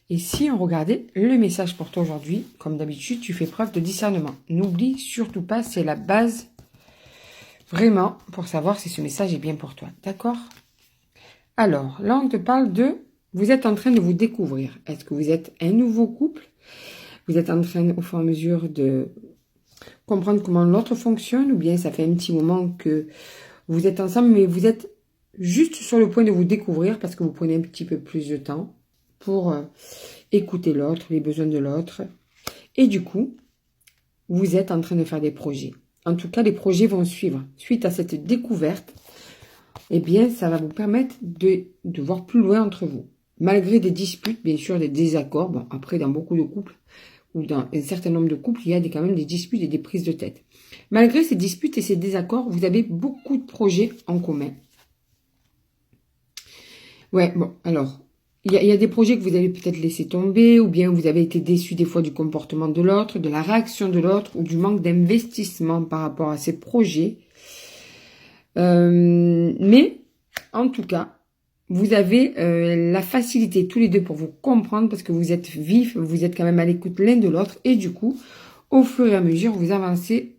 Et si on regardait le message pour toi aujourd'hui, comme d'habitude, tu fais preuve de discernement. N'oublie surtout pas, c'est la base vraiment pour savoir si ce message est bien pour toi. D'accord? Alors, là, on te parle de... Vous êtes en train de vous découvrir. Est-ce que vous êtes un nouveau couple? Vous êtes en train, au fur et à mesure, de comprendre comment l'autre fonctionne? Ou bien ça fait un petit moment que vous êtes ensemble, mais vous êtes juste sur le point de vous découvrir parce que vous prenez un petit peu plus de temps pour écouter l'autre, les besoins de l'autre. Et du coup, vous êtes en train de faire des projets. En tout cas, les projets vont suivre. Suite à cette découverte, eh bien, ça va vous permettre de voir plus loin entre vous. Malgré des disputes, bien sûr, des désaccords. Bon, après, dans beaucoup de couples, ou dans un certain nombre de couples, il y a quand même des disputes et des prises de tête. Malgré ces disputes et ces désaccords, vous avez beaucoup de projets en commun. Ouais, bon, alors, il y a des projets que vous avez peut-être laissé tomber, ou bien vous avez été déçu des fois du comportement de l'autre, de la réaction de l'autre, ou du manque d'investissement par rapport à ces projets. Mais, en tout cas, vous avez la facilité tous les deux pour vous comprendre, parce que vous êtes vifs, vous êtes quand même à l'écoute l'un de l'autre, et du coup, au fur et à mesure, vous avancez,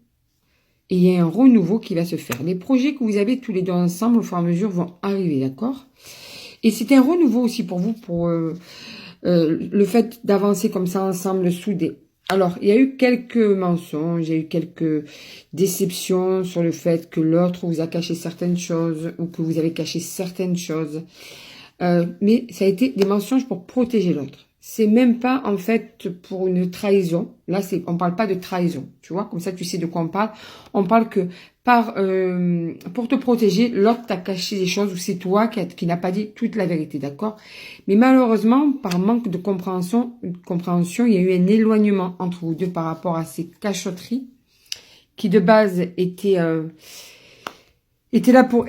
et il y a un renouveau qui va se faire. Les projets que vous avez tous les deux ensemble, au fur et à mesure, vont arriver, d'accord ? Et c'est un renouveau aussi pour vous, pour le fait d'avancer comme ça ensemble, soudés. Alors, il y a eu quelques mensonges, il y a eu quelques déceptions sur le fait que l'autre vous a caché certaines choses ou que vous avez caché certaines choses. Mais ça a été des mensonges pour protéger l'autre. C'est même pas en fait pour une trahison. Là, on parle pas de trahison. Tu vois, comme ça tu sais de quoi on parle. On parle que pour te protéger, l'autre t'a caché des choses ou c'est toi qui n'a pas dit toute la vérité, d'accord? Mais malheureusement, par manque de compréhension, il y a eu un éloignement entre vous deux par rapport à ces cachotteries qui de base étaient là pour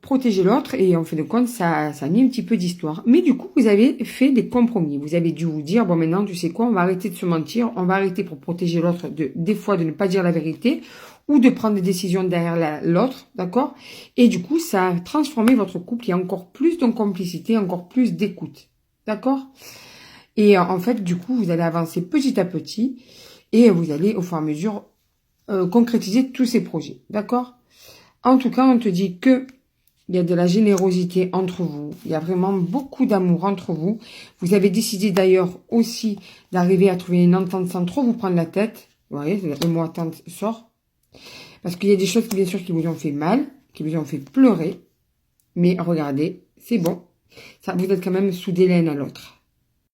protéger l'autre et en fin de compte, ça a mis un petit peu d'histoire. Mais du coup, vous avez fait des compromis. Vous avez dû vous dire, bon maintenant, tu sais quoi, on va arrêter de se mentir, on va arrêter pour protéger l'autre des fois de ne pas dire la vérité ou de prendre des décisions derrière l'autre, d'accord? Et du coup, ça a transformé votre couple. Il y a encore plus de complicité, encore plus d'écoute, d'accord? Et en fait, du coup, vous allez avancer petit à petit et vous allez au fur et à mesure concrétiser tous ces projets, d'accord? En tout cas, on te dit que il y a de la générosité entre vous. Il y a vraiment beaucoup d'amour entre vous. Vous avez décidé d'ailleurs aussi d'arriver à trouver une entente sans trop vous prendre la tête. Vous voyez, le mot attente sort. Parce qu'il y a des choses, bien sûr, qui vous ont fait mal, qui vous ont fait pleurer. Mais regardez, c'est bon. Ça, vous êtes quand même soudés l'un à l'autre.